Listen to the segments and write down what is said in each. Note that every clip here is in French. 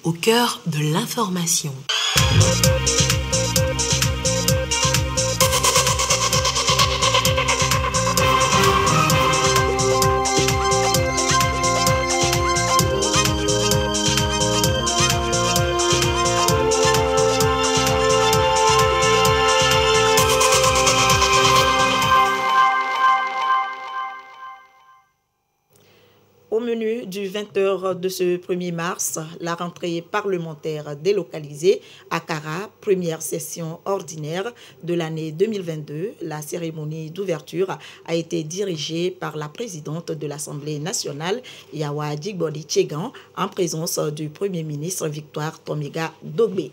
au cœur de l'information. Au menu du 20h de ce 1er mars, la rentrée parlementaire délocalisée à Kara, première session ordinaire de l'année 2022. La cérémonie d'ouverture a été dirigée par la présidente de l'Assemblée nationale, Yawa Djigbodi Tchegan, en présence du Premier ministre Victoire Tomiga Dogbe.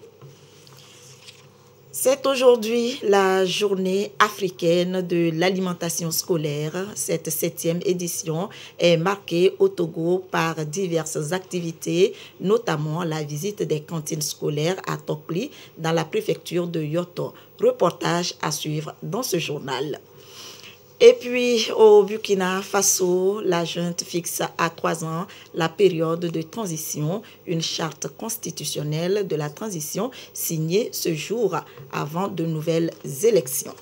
C'est aujourd'hui la journée africaine de l'alimentation scolaire. Cette 7e édition est marquée au Togo par diverses activités, notamment la visite des cantines scolaires à Tokpli dans la préfecture de Yoto. Reportage à suivre dans ce journal. Et puis, au Burkina Faso, la junte fixe à 3 ans la période de transition, une charte constitutionnelle de la transition signée ce jour avant de nouvelles élections.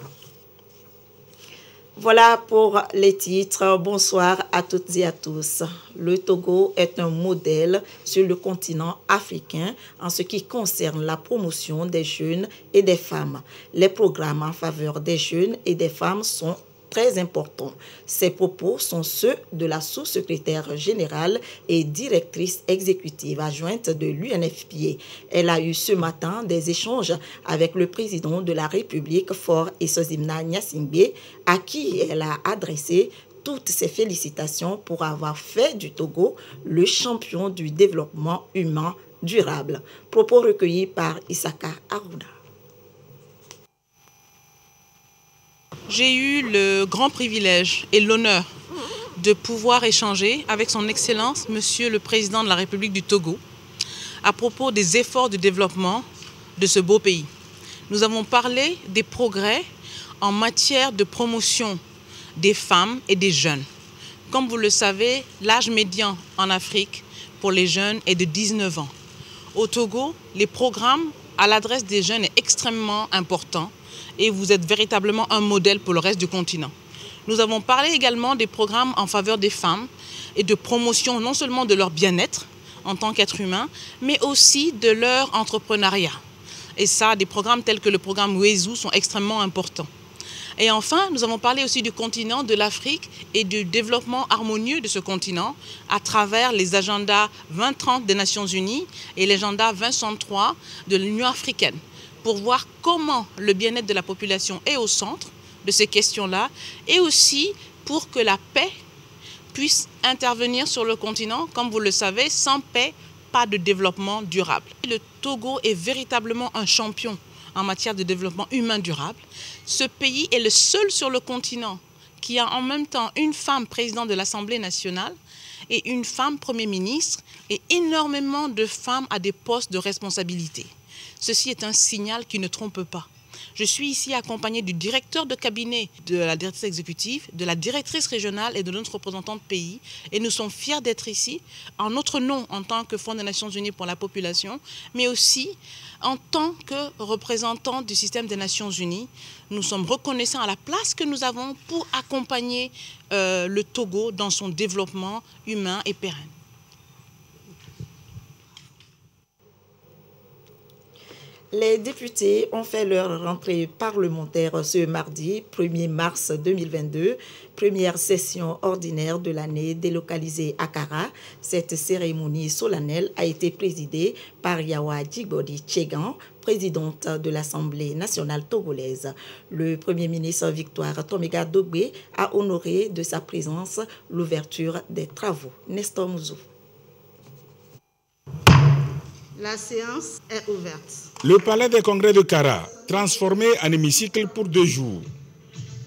Voilà pour les titres. Bonsoir à toutes et à tous. Le Togo est un modèle sur le continent africain en ce qui concerne la promotion des jeunes et des femmes. Les programmes en faveur des jeunes et des femmes sont très importants. Ces propos sont ceux de la sous-secrétaire générale et directrice exécutive adjointe de l'UNFPA. Elle a eu ce matin des échanges avec le président de la République, Faure Esozimna Gnassingbé, à qui elle a adressé toutes ses félicitations pour avoir fait du Togo le champion du développement humain durable. Propos recueillis par Isaka Arruda. J'ai eu le grand privilège et l'honneur de pouvoir échanger avec son Excellence, Monsieur le Président de la République du Togo, à propos des efforts de développement de ce beau pays. Nous avons parlé des progrès en matière de promotion des femmes et des jeunes. Comme vous le savez, l'âge médian en Afrique pour les jeunes est de 19 ans. Au Togo, les programmes à l'adresse des jeunes est extrêmement important. Et vous êtes véritablement un modèle pour le reste du continent. Nous avons parlé également des programmes en faveur des femmes et de promotion non seulement de leur bien-être en tant qu'être humain, mais aussi de leur entrepreneuriat. Et ça, des programmes tels que le programme Wezu sont extrêmement importants. Et enfin, nous avons parlé aussi du continent, de l'Afrique et du développement harmonieux de ce continent à travers les agendas 2030 des Nations Unies et l'agenda 2063 de l'Union africaine, pour voir comment le bien-être de la population est au centre de ces questions-là et aussi pour que la paix puisse intervenir sur le continent. Comme vous le savez, sans paix, pas de développement durable. Le Togo est véritablement un champion en matière de développement humain durable. Ce pays est le seul sur le continent qui a en même temps une femme présidente de l'Assemblée nationale et une femme Premier ministre et énormément de femmes à des postes de responsabilité. Ceci est un signal qui ne trompe pas. Je suis ici accompagnée du directeur de cabinet de la directrice exécutive, de la directrice régionale et de notre représentant de pays. Et nous sommes fiers d'être ici, en notre nom en tant que Fonds des Nations Unies pour la population, mais aussi en tant que représentants du système des Nations Unies. Nous sommes reconnaissants à la place que nous avons pour accompagner le Togo dans son développement humain et pérenne. Les députés ont fait leur rentrée parlementaire ce mardi 1er mars 2022, première session ordinaire de l'année délocalisée à Kara. Cette cérémonie solennelle a été présidée par Yawa Djigbodi Tchegan, présidente de l'Assemblée nationale togolaise. Le Premier ministre Victoire Tomiga Dogbe a honoré de sa présence l'ouverture des travaux. Nestor Mouzou. La séance est ouverte. Le palais des congrès de Kara, transformé en hémicycle pour 2 jours.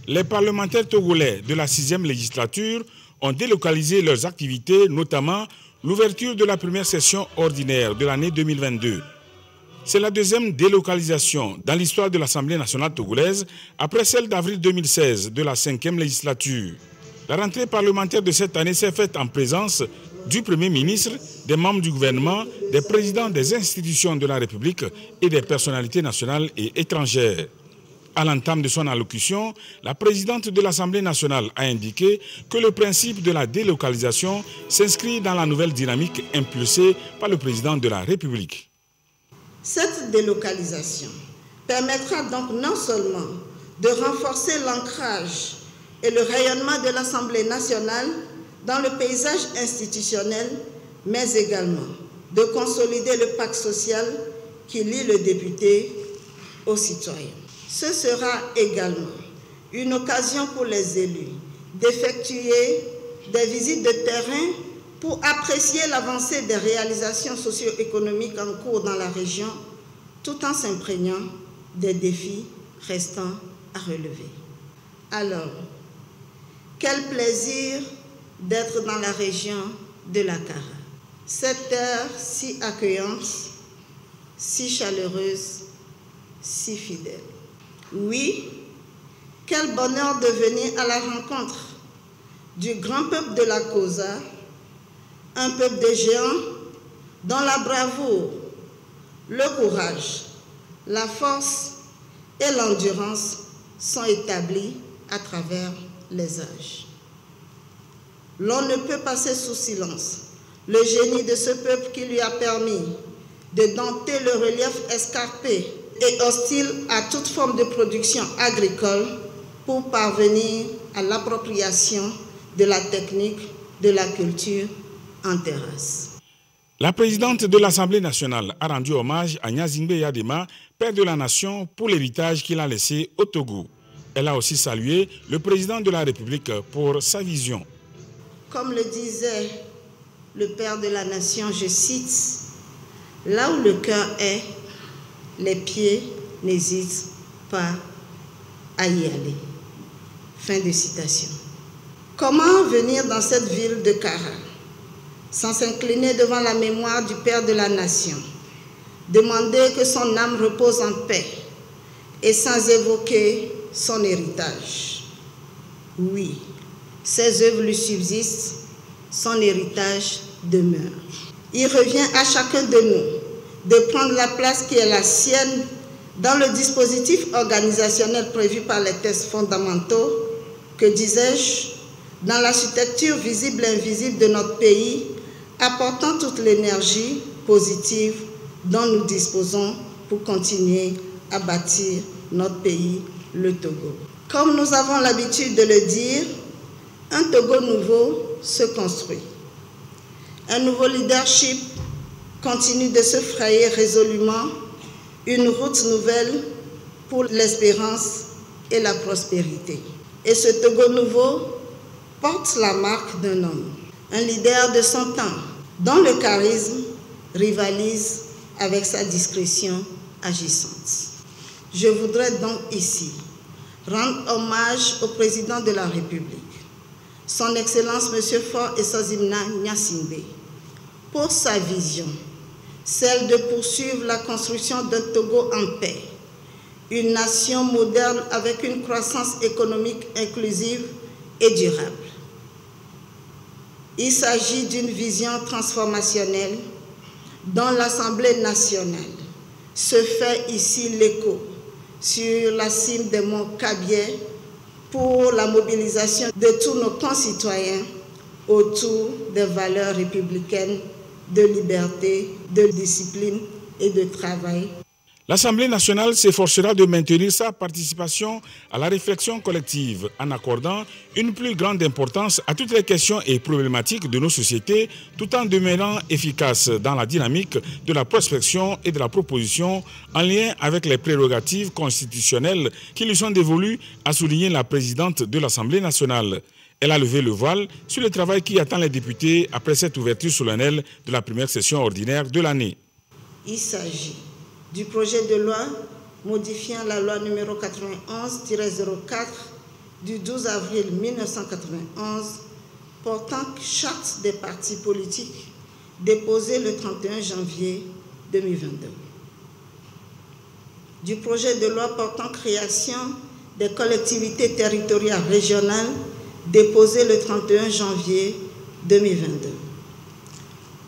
Les parlementaires togolais de la 6e législature ont délocalisé leurs activités, notamment l'ouverture de la première session ordinaire de l'année 2022. C'est la 2e délocalisation dans l'histoire de l'Assemblée nationale togolaise, après celle d'avril 2016 de la 5e législature. La rentrée parlementaire de cette année s'est faite en présence du Premier ministre, des membres du gouvernement, des présidents des institutions de la République et des personnalités nationales et étrangères. À l'entame de son allocution, la présidente de l'Assemblée nationale a indiqué que le principe de la délocalisation s'inscrit dans la nouvelle dynamique impulsée par le président de la République. Cette délocalisation permettra donc non seulement de renforcer l'ancrage et le rayonnement de l'Assemblée nationale dans le paysage institutionnel, mais également de consolider le pacte social qui lie le député aux citoyens. Ce sera également une occasion pour les élus d'effectuer des visites de terrain pour apprécier l'avancée des réalisations socio-économiques en cours dans la région, tout en s'imprégnant des défis restants à relever. Alors, quel plaisir d'être dans la région de la Kara. Cette terre si accueillante, si chaleureuse, si fidèle. Oui, quel bonheur de venir à la rencontre du grand peuple de la Kosa, un peuple de géants dont la bravoure, le courage, la force et l'endurance sont établis à travers les âges. L'on ne peut passer sous silence le génie de ce peuple qui lui a permis de dompter le relief escarpé et hostile à toute forme de production agricole pour parvenir à l'appropriation de la technique de la culture en terrasse. La présidente de l'Assemblée nationale a rendu hommage à Gnazingbe Yadema, père de la nation, pour l'héritage qu'il a laissé au Togo. Elle a aussi salué le président de la République pour sa vision. Comme le disait le père de la nation, je cite, « Là où le cœur est, les pieds n'hésitent pas à y aller. » Fin de citation. Comment venir dans cette ville de Kara sans s'incliner devant la mémoire du père de la nation, demander que son âme repose en paix et sans évoquer son héritage? Oui, ses œuvres lui subsistent, son héritage demeure. Il revient à chacun de nous de prendre la place qui est la sienne dans le dispositif organisationnel prévu par les textes fondamentaux, que disais-je, dans l'architecture visible et invisible de notre pays, apportant toute l'énergie positive dont nous disposons pour continuer à bâtir notre pays, le Togo. Comme nous avons l'habitude de le dire, un Togo nouveau se construit. Un nouveau leadership continue de se frayer résolument une route nouvelle pour l'espérance et la prospérité. Et ce Togo nouveau porte la marque d'un homme, un leader de son temps, dont le charisme rivalise avec sa discrétion agissante. Je voudrais donc ici rendre hommage au président de la République, son Excellence M. Faure Esazimna Gnassingbé, pour sa vision, celle de poursuivre la construction d'un Togo en paix, une nation moderne avec une croissance économique inclusive et durable. Il s'agit d'une vision transformationnelle dont l'Assemblée nationale se fait ici l'écho sur la cime des monts Kabylie pour la mobilisation de tous nos concitoyens autour des valeurs républicaines de liberté, de discipline et de travail. L'Assemblée nationale s'efforcera de maintenir sa participation à la réflexion collective en accordant une plus grande importance à toutes les questions et problématiques de nos sociétés, tout en demeurant efficace dans la dynamique de la prospection et de la proposition en lien avec les prérogatives constitutionnelles qui lui sont dévolues, a souligné la présidente de l'Assemblée nationale. Elle a levé le voile sur le travail qui attend les députés après cette ouverture solennelle de la première session ordinaire de l'année. Il s'agit du projet de loi modifiant la loi numéro 91-04 du 12 avril 1991 portant charte des partis politiques déposée le 31 janvier 2022. Du projet de loi portant création des collectivités territoriales régionales déposé le 31 janvier 2022.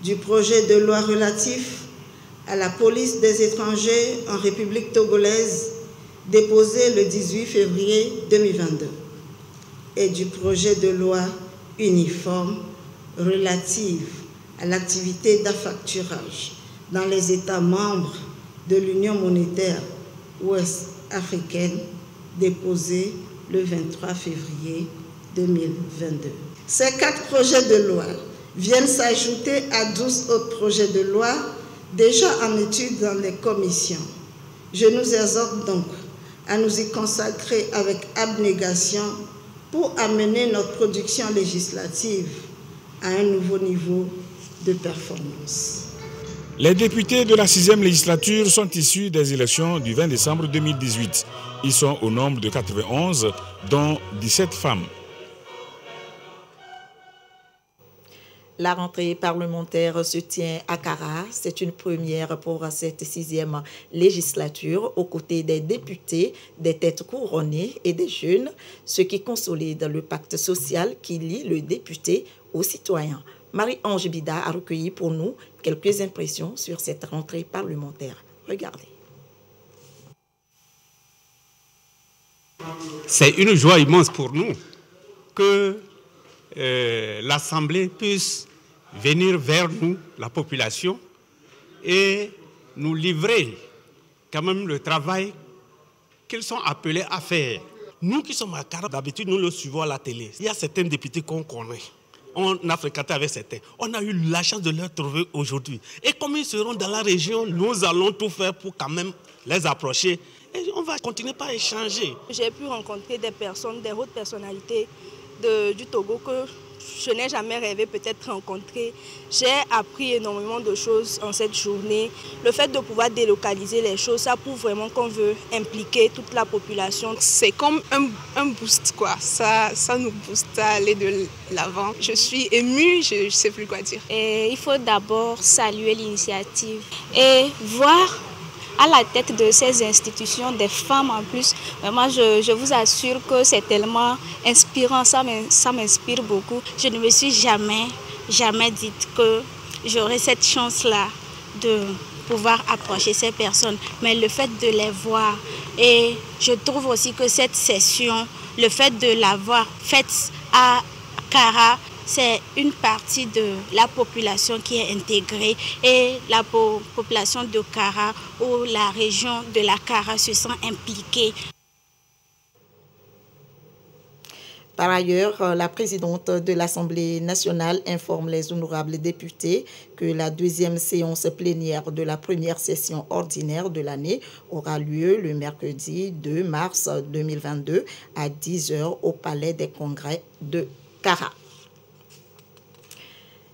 du projet de loi relatif à la police des étrangers en République togolaise déposé le 18 février 2022 et du projet de loi uniforme relative à l'activité d'affacturage dans les États membres de l'Union monétaire ouest-africaine déposé le 23 février 2022. Ces 4 projets de loi viennent s'ajouter à 12 autres projets de loi déjà en étude dans les commissions. Je nous exhorte donc à nous y consacrer avec abnégation pour amener notre production législative à un nouveau niveau de performance. Les députés de la 6e législature sont issus des élections du 20 décembre 2018. Ils sont au nombre de 91, dont 17 femmes. La rentrée parlementaire se tient à Kara. C'est une première pour cette 6e législature aux côtés des députés, des têtes couronnées et des jeunes, ce qui consolide le pacte social qui lie le député aux citoyens. Marie-Ange Bida a recueilli pour nous quelques impressions sur cette rentrée parlementaire. Regardez. C'est une joie immense pour nous que l'Assemblée puisse venir vers nous, la population, et nous livrer quand même le travail qu'ils sont appelés à faire. Nous qui sommes à Kara, d'habitude nous le suivons à la télé. Il y a certains députés qu'on connaît. On a fréquenté avec certains. On a eu la chance de les trouver aujourd'hui. Et comme ils seront dans la région, nous allons tout faire pour quand même les approcher. Et on va continuer par échanger. J'ai pu rencontrer des personnes, des hautes personnalités du Togo que je n'ai jamais rêvé peut-être rencontrer. J'ai appris énormément de choses en cette journée. Le fait de pouvoir délocaliser les choses, ça prouve vraiment qu'on veut impliquer toute la population. C'est comme un boost, quoi. Ça nous booste à aller de l'avant. Je suis émue, je ne sais plus quoi dire. Et il faut d'abord saluer l'initiative et voir à la tête de ces institutions, des femmes en plus. Moi, je vous assure que c'est tellement inspirant, ça m'inspire beaucoup. Je ne me suis jamais dit que j'aurais cette chance-là de pouvoir approcher ces personnes. Mais le fait de les voir, et je trouve aussi que cette session, le fait de l'avoir faite à Kara, c'est une partie de la population qui est intégrée et la population de Kara ou la région de la Kara se sent impliquée. Par ailleurs, la présidente de l'Assemblée nationale informe les honorables députés que la 2e séance plénière de la première session ordinaire de l'année aura lieu le mercredi 2 mars 2022 à 10 h au Palais des Congrès de Kara.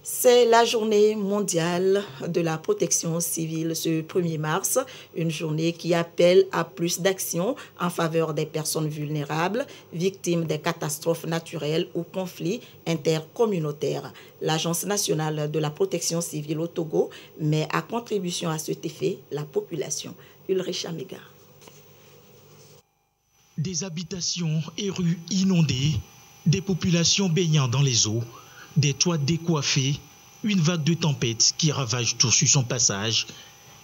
C'est la journée mondiale de la protection civile ce 1er mars, une journée qui appelle à plus d'actions en faveur des personnes vulnérables, victimes des catastrophes naturelles ou conflits intercommunautaires. L'Agence nationale de la protection civile au Togo met à contribution à cet effet la population. Ulrich Amiga. Des habitations et rues inondées, des populations baignant dans les eaux, des toits décoiffés, une vague de tempête qui ravage tout sur son passage,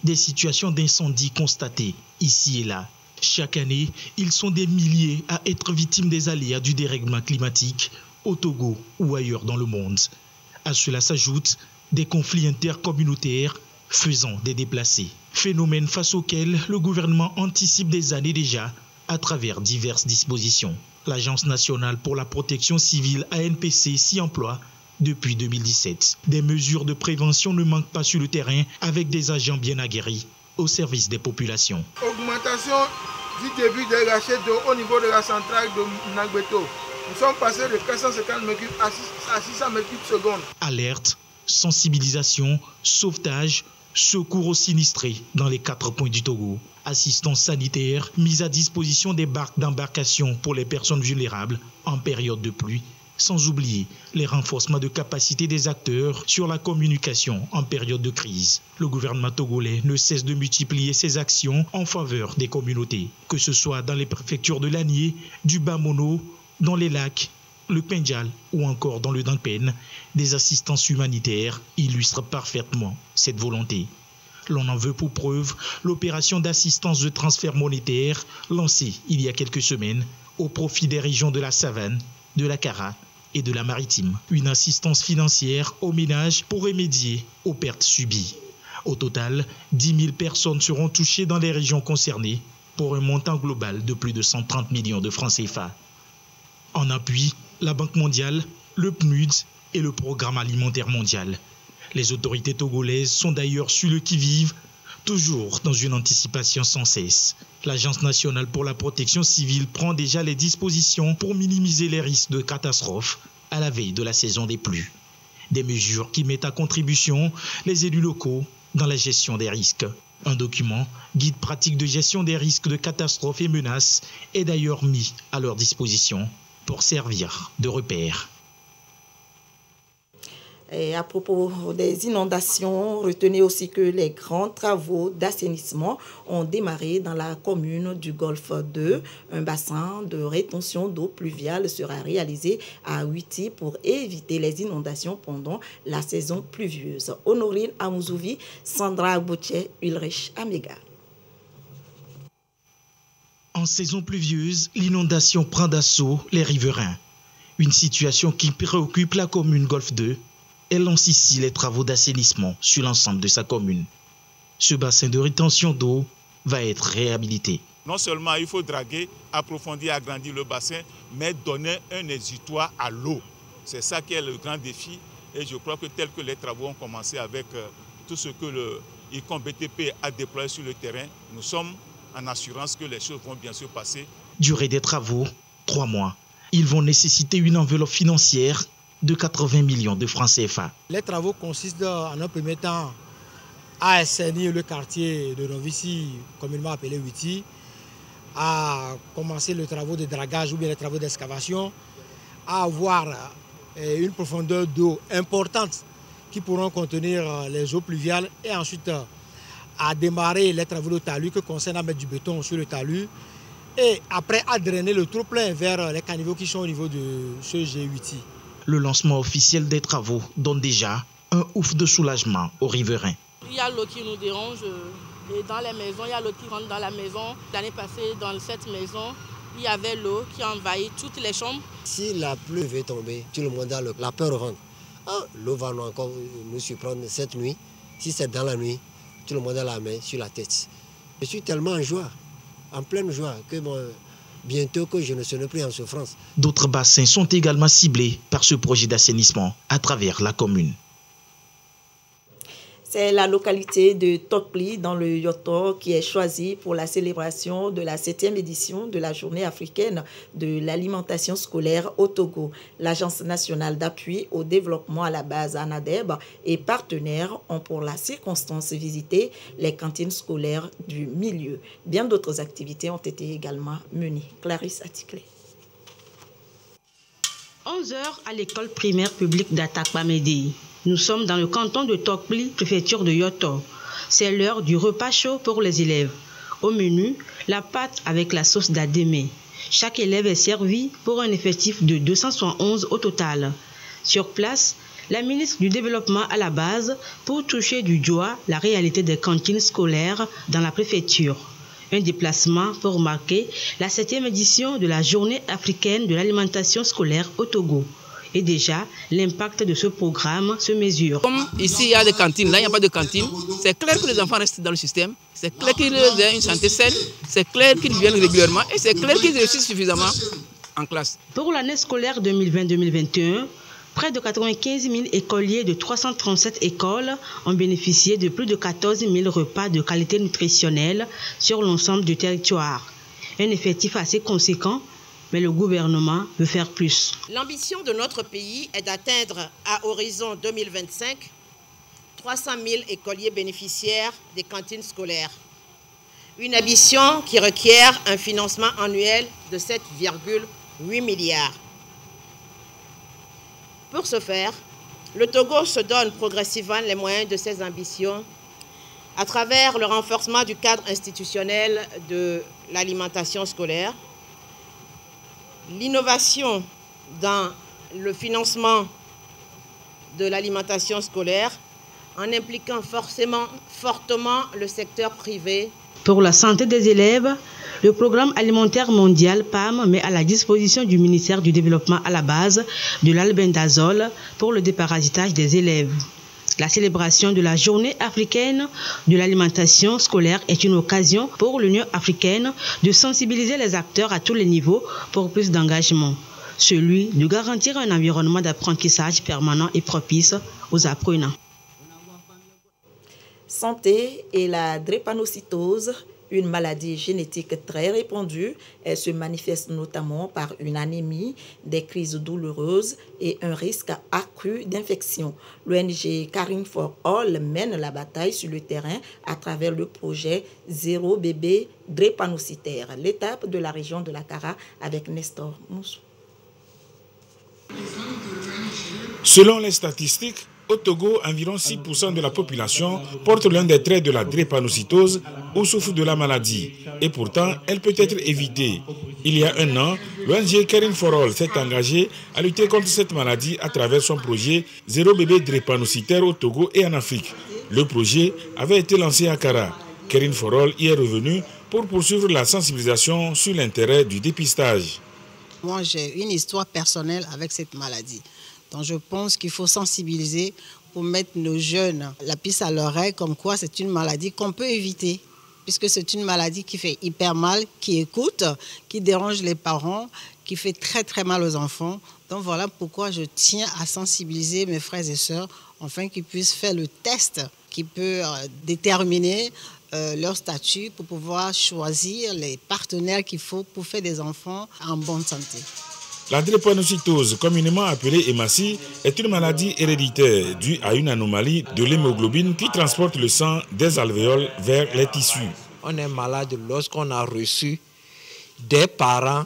des situations d'incendie constatées ici et là. Chaque année, ils sont des milliers à être victimes des aléas du dérèglement climatique au Togo ou ailleurs dans le monde. À cela s'ajoutent des conflits intercommunautaires faisant des déplacés. Phénomène face auquel le gouvernement anticipe des années déjà à travers diverses dispositions. L'Agence nationale pour la protection civile ANPC s'y emploie depuis 2017. Des mesures de prévention ne manquent pas sur le terrain avec des agents bien aguerris au service des populations. Augmentation du débit des rachets d'eau au niveau de la centrale de Nagbeto. Nous sommes passés de 450 m3 à 600 m3 secondes. Alerte, sensibilisation, sauvetage, secours aux sinistrés dans les 4 coins du Togo. Assistance sanitaire, mise à disposition des barques d'embarcation pour les personnes vulnérables en période de pluie. Sans oublier les renforcements de capacité des acteurs sur la communication en période de crise. Le gouvernement togolais ne cesse de multiplier ses actions en faveur des communautés, que ce soit dans les préfectures de Lanié, du Bas-Mono, dans les lacs le Pendjal ou encore dans le Dangpen, des assistances humanitaires illustrent parfaitement cette volonté. L'on en veut pour preuve l'opération d'assistance de transfert monétaire lancée il y a quelques semaines au profit des régions de la Savane, de la Kara et de la Maritime. Une assistance financière aux ménages pour remédier aux pertes subies. Au total, 10 000 personnes seront touchées dans les régions concernées pour un montant global de plus de 130 millions de francs CFA. En appui, la Banque mondiale, le PNUD et le Programme alimentaire mondial. Les autorités togolaises sont d'ailleurs sur le qui-vive, toujours dans une anticipation sans cesse. L'Agence nationale pour la protection civile prend déjà les dispositions pour minimiser les risques de catastrophes à la veille de la saison des pluies. Des mesures qui mettent à contribution les élus locaux dans la gestion des risques. Un document, guide pratique de gestion des risques de catastrophes et menaces, est d'ailleurs mis à leur disposition pour servir de repère. Et à propos des inondations, retenez aussi que les grands travaux d'assainissement ont démarré dans la commune du Golfe 2. Un bassin de rétention d'eau pluviale sera réalisé à Ouiti pour éviter les inondations pendant la saison pluvieuse. Honorine Amouzouvi, Sandra Boutier, Ulrich Amega. En saison pluvieuse, l'inondation prend d'assaut les riverains. Une situation qui préoccupe la commune Golfe 2. Elle lance ici les travaux d'assainissement sur l'ensemble de sa commune. Ce bassin de rétention d'eau va être réhabilité. Non seulement il faut draguer, approfondir, agrandir le bassin, mais donner un exutoire à l'eau. C'est ça qui est le grand défi. Et je crois que tel que les travaux ont commencé avec tout ce que le ICOM BTP a déployé sur le terrain, nous sommes en assurance que les choses vont bien se passer. Durée des travaux, 3 mois. Ils vont nécessiter une enveloppe financière de 80 millions de francs CFA. Les travaux consistent en un premier temps à assainir le quartier de Novici, communément appelé Ouiti, à commencer les travaux de dragage ou bien les travaux d'excavation, à avoir une profondeur d'eau importante qui pourront contenir les eaux pluviales et ensuite à démarrer les travaux de talus qui concernent à mettre du béton sur le talus et après à drainer le trop-plein vers les caniveaux qui sont au niveau de ce G8. Le lancement officiel des travaux donne déjà un ouf de soulagement aux riverains. Il y a l'eau qui nous dérange et dans les maisons, il y a l'eau qui rentre dans la maison. L'année passée, dans cette maison, il y avait l'eau qui a envahi toutes les chambres. Si la pluie veut tomber, tout le monde a la peur au ventre. L'eau va encore nous surprendre cette nuit. Si c'est dans la nuit, tout le monde a la main sur la tête. Je suis tellement en joie, en pleine joie, que bientôt que je ne serai plus en souffrance. D'autres bassins sont également ciblés par ce projet d'assainissement à travers la commune. C'est la localité de Tokpli dans le Yoto qui est choisie pour la célébration de la 7e édition de la Journée africaine de l'alimentation scolaire au Togo. L'Agence nationale d'appui au développement à la base ANADEB et partenaires ont pour la circonstance visité les cantines scolaires du milieu. Bien d'autres activités ont été également menées. Clarisse Aticlé. 11 heures à l'école primaire publique d'Atakpamedi. Nous sommes dans le canton de Tokpli, préfecture de Yoto. C'est l'heure du repas chaud pour les élèves. Au menu, la pâte avec la sauce d'adémé. Chaque élève est servi pour un effectif de 271 au total. Sur place, la ministre du Développement à la base pour toucher du doigt la réalité des cantines scolaires dans la préfecture. Un déplacement pour marquer la 7e édition de la Journée africaine de l'alimentation scolaire au Togo. Et déjà, l'impact de ce programme se mesure. Comme ici, il y a des cantines, là, il n'y a pas de cantine. C'est clair que les enfants restent dans le système. C'est clair qu'ils ont une santé saine. C'est clair qu'ils viennent régulièrement. Et c'est clair qu'ils réussissent suffisamment en classe. Pour l'année scolaire 2020-2021, près de 95 000 écoliers de 337 écoles ont bénéficié de plus de 14 000 repas de qualité nutritionnelle sur l'ensemble du territoire. Un effectif assez conséquent, mais le gouvernement veut faire plus. L'ambition de notre pays est d'atteindre à horizon 2025 300 000 écoliers bénéficiaires des cantines scolaires. Une ambition qui requiert un financement annuel de 7,8 milliards. Pour ce faire, le Togo se donne progressivement les moyens de ses ambitions à travers le renforcement du cadre institutionnel de l'alimentation scolaire, l'innovation dans le financement de l'alimentation scolaire en impliquant fortement le secteur privé. Pour la santé des élèves, le programme alimentaire mondial PAM met à la disposition du ministère du Développement à la base de l'albendazole pour le déparasitage des élèves. La célébration de la journée africaine de l'alimentation scolaire est une occasion pour l'Union africaine de sensibiliser les acteurs à tous les niveaux pour plus d'engagement, celui de garantir un environnement d'apprentissage permanent et propice aux apprenants. Santé et la drépanocytose, une maladie génétique très répandue. Elle se manifeste notamment par une anémie, des crises douloureuses et un risque accru d'infection. L'ONG Caring for All mène la bataille sur le terrain à travers le projet Zéro bébé drépanocytaire. L'étape de la région de la Kara avec Nestor Moussou. Selon les statistiques, au Togo, environ 6% de la population porte l'un des traits de la drépanocytose ou souffre de la maladie. Et pourtant, elle peut être évitée. Il y a un an, l'ONG Caring for All s'est engagée à lutter contre cette maladie à travers son projet Zéro bébé drépanocytaire au Togo et en Afrique. Le projet avait été lancé à Kara. Caring for All y est revenu pour poursuivre la sensibilisation sur l'intérêt du dépistage. Moi, j'ai une histoire personnelle avec cette maladie. Donc je pense qu'il faut sensibiliser pour mettre nos jeunes la puce à l'oreille, comme quoi c'est une maladie qu'on peut éviter, puisque c'est une maladie qui fait hyper mal, qui écoute, qui dérange les parents, qui fait très très mal aux enfants. Donc voilà pourquoi je tiens à sensibiliser mes frères et sœurs, afin qu'ils puissent faire le test qui peut déterminer leur statut pour pouvoir choisir les partenaires qu'il faut pour faire des enfants en bonne santé. La drépanocytose, communément appelée hématie, est une maladie héréditaire due à une anomalie de l'hémoglobine qui transporte le sang des alvéoles vers les tissus. On est malade lorsqu'on a reçu des parents,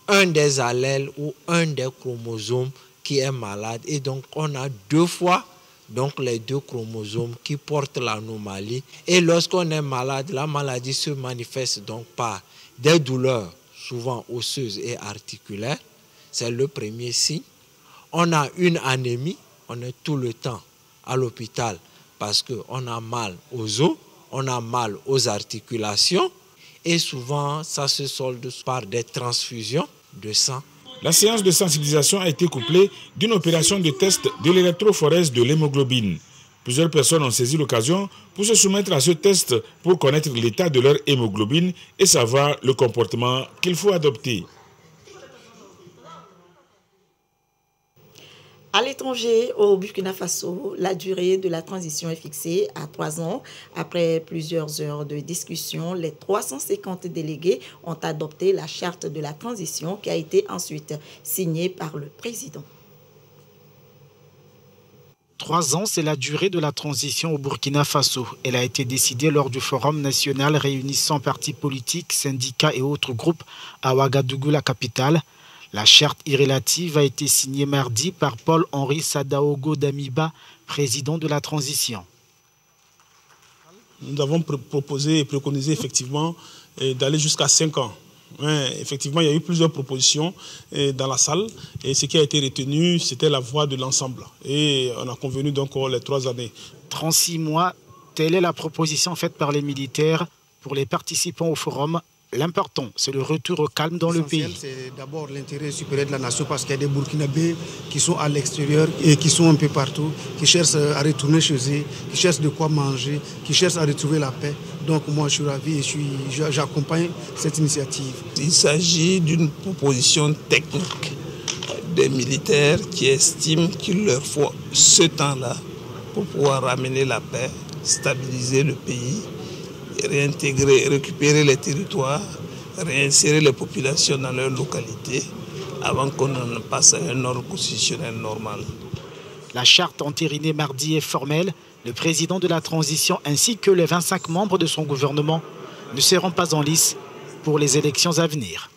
un des allèles ou un des chromosomes qui est malade. Et donc on a deux fois les deux chromosomes qui portent l'anomalie. Et lorsqu'on est malade, la maladie se manifeste donc par des douleurs, souvent osseuses et articulaires. C'est le premier signe. On a une anémie, on est tout le temps à l'hôpital parce qu'on a mal aux os, on a mal aux articulations et souvent ça se solde par des transfusions de sang. La séance de sensibilisation a été couplée d'une opération de test de l'électrophorèse de l'hémoglobine. Plusieurs personnes ont saisi l'occasion pour se soumettre à ce test pour connaître l'état de leur hémoglobine et savoir le comportement qu'il faut adopter. À l'étranger, au Burkina Faso, la durée de la transition est fixée à 3 ans. Après plusieurs heures de discussion, les 350 délégués ont adopté la charte de la transition qui a été ensuite signée par le président. 3 ans, c'est la durée de la transition au Burkina Faso. Elle a été décidée lors du Forum national réunissant partis politiques, syndicats et autres groupes à Ouagadougou, la capitale. La charte irrélative a été signée mardi par Paul-Henri Sadaogo Damiba, président de la transition. Nous avons proposé et préconisé effectivement d'aller jusqu'à 5 ans. Effectivement, il y a eu plusieurs propositions dans la salle et ce qui a été retenu, c'était la voix de l'ensemble. Et on a convenu donc les 3 années. 36 mois, telle est la proposition faite par les militaires pour les participants au forum. L'important, c'est le retour au calme dans le pays. C'est d'abord l'intérêt supérieur de la nation parce qu'il y a des Burkinabés qui sont à l'extérieur et qui sont un peu partout, qui cherchent à retourner chez eux, qui cherchent de quoi manger, qui cherchent à retrouver la paix. Donc moi, je suis ravi et j'accompagne cette initiative. Il s'agit d'une proposition technique des militaires qui estiment qu'il leur faut ce temps-là pour pouvoir ramener la paix, stabiliser le pays, réintégrer, récupérer les territoires, réinsérer les populations dans leur localité avant qu'on ne passe à un ordre constitutionnel normal. La charte entérinée mardi est formelle. Le président de la transition ainsi que les 25 membres de son gouvernement ne seront pas en lice pour les élections à venir.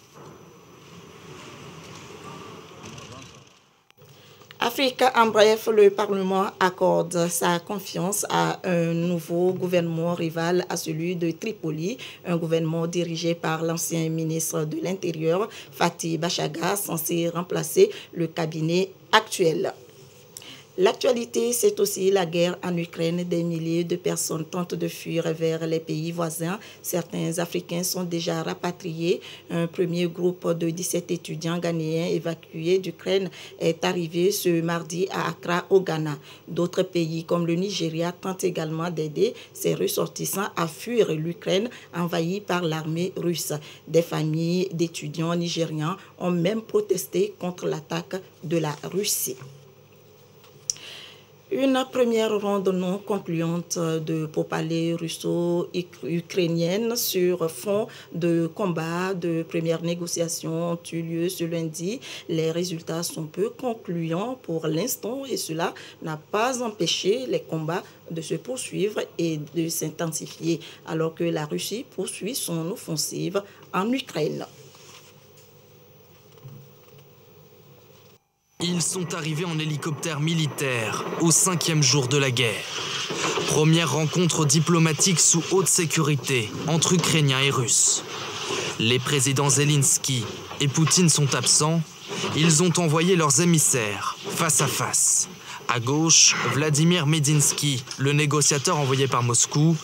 Afrique, en bref, le Parlement accorde sa confiance à un nouveau gouvernement rival à celui de Tripoli, un gouvernement dirigé par l'ancien ministre de l'Intérieur, Fathi Bachaga, censé remplacer le cabinet actuel. L'actualité, c'est aussi la guerre en Ukraine. Des milliers de personnes tentent de fuir vers les pays voisins. Certains Africains sont déjà rapatriés. Un premier groupe de 17 étudiants ghanéens évacués d'Ukraine est arrivé ce mardi à Accra, au Ghana. D'autres pays comme le Nigeria tentent également d'aider ces ressortissants à fuir l'Ukraine envahie par l'armée russe. Des familles d'étudiants nigérians ont même protesté contre l'attaque de la Russie. Une première ronde non concluante de pourparlers russo-ukrainiennes sur fond de combat de premières négociations ont eu lieu ce lundi. Les résultats sont peu concluants pour l'instant et cela n'a pas empêché les combats de se poursuivre et de s'intensifier alors que la Russie poursuit son offensive en Ukraine. Ils sont arrivés en hélicoptère militaire au 5e jour de la guerre. Première rencontre diplomatique sous haute sécurité entre Ukrainiens et Russes. Les présidents Zelensky et Poutine sont absents. Ils ont envoyé leurs émissaires face à face. À gauche, Vladimir Medinsky, le négociateur envoyé par Moscou.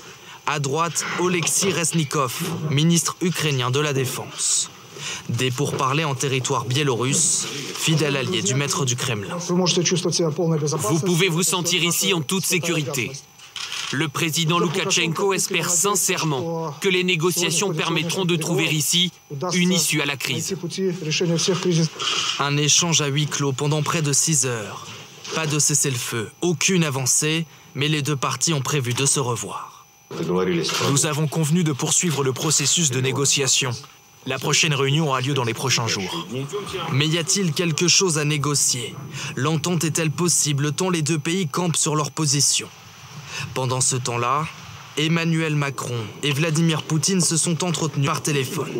À droite, Oleksiy Reznikov, ministre ukrainien de la Défense. Des pourparlers en territoire biélorusse, fidèle allié du maître du Kremlin. Vous pouvez vous sentir ici en toute sécurité. Le président Loukachenko espère sincèrement que les négociations permettront de trouver ici une issue à la crise. Un échange à huis clos pendant près de 6 heures. Pas de cessez-le-feu, aucune avancée, mais les deux parties ont prévu de se revoir. Nous avons convenu de poursuivre le processus de négociation. La prochaine réunion aura lieu dans les prochains jours. Mais y a-t-il quelque chose à négocier? L'entente est-elle possible tant les deux pays campent sur leur position? Pendant ce temps-là, Emmanuel Macron et Vladimir Poutine se sont entretenus par téléphone.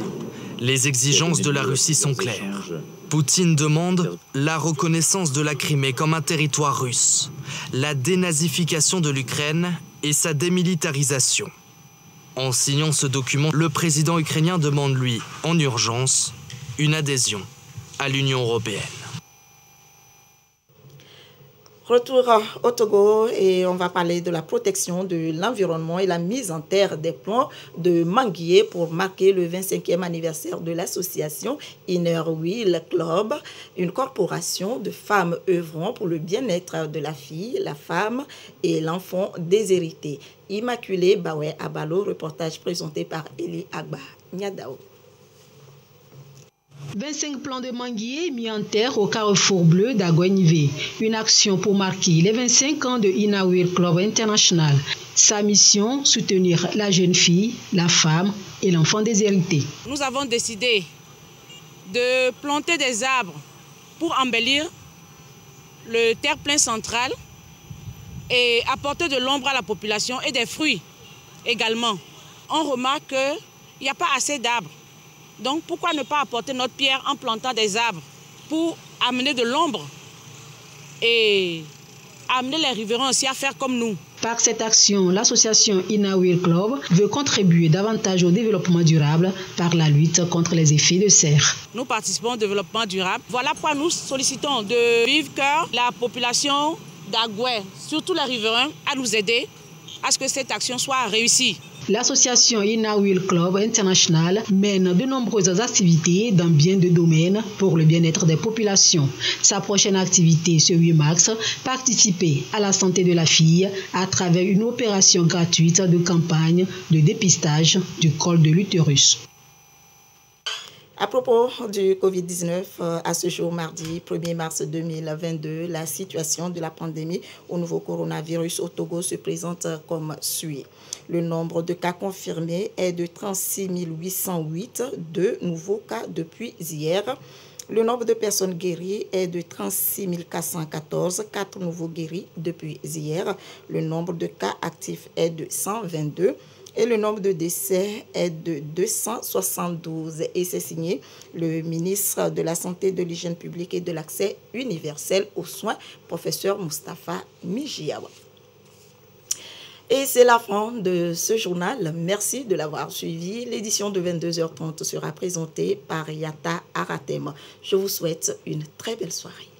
Les exigences de la Russie sont claires. Poutine demande la reconnaissance de la Crimée comme un territoire russe, la dénazification de l'Ukraine et sa démilitarisation. En signant ce document, le président ukrainien demande, lui, en urgence, une adhésion à l'Union européenne. Retour au Togo et on va parler de la protection de l'environnement et la mise en terre des plants de manguiers pour marquer le 25e anniversaire de l'association Inner Wheel Club, une corporation de femmes œuvrant pour le bien-être de la fille, la femme et l'enfant déshérité. Immaculée Baoué Abalo, reportage présenté par Eli Agba Nyadao. 25 plants de manguiers mis en terre au carrefour bleu d'Agoignivé. Une action pour marquer les 25 ans de Inner Wheel Club International. Sa mission, soutenir la jeune fille, la femme et l'enfant déshérité. Nous avons décidé de planter des arbres pour embellir le terre-plein central et apporter de l'ombre à la population et des fruits également. On remarque qu'il n'y a pas assez d'arbres. Donc pourquoi ne pas apporter notre pierre en plantant des arbres pour amener de l'ombre et amener les riverains aussi à faire comme nous. Par cette action, l'association Inner Wheel Club veut contribuer davantage au développement durable par la lutte contre les effets de serre. Nous participons au développement durable. Voilà pourquoi nous sollicitons de vive cœur la population d'Agoué, surtout les riverains, à nous aider à ce que cette action soit réussie. L'association Inner Wheel Club International mène de nombreuses activités dans bien de domaines pour le bien-être des populations. Sa prochaine activité ce 8 mars, participer à la santé de la fille à travers une opération gratuite de campagne de dépistage du col de l'utérus. À propos du Covid-19, à ce jour, mardi 1er mars 2022, la situation de la pandémie au nouveau coronavirus au Togo se présente comme suit. Le nombre de cas confirmés est de 36 808, 2 nouveaux cas depuis hier. Le nombre de personnes guéries est de 36 414, 4 nouveaux guéris depuis hier. Le nombre de cas actifs est de 122. et le nombre de décès est de 272. Et c'est signé le ministre de la Santé, de l'Hygiène publique et de l'Accès universel aux soins, professeur Moustapha Mijiawa. Et c'est la fin de ce journal. Merci de l'avoir suivi. L'édition de 22h30 sera présentée par Yata Aratem. Je vous souhaite une très belle soirée.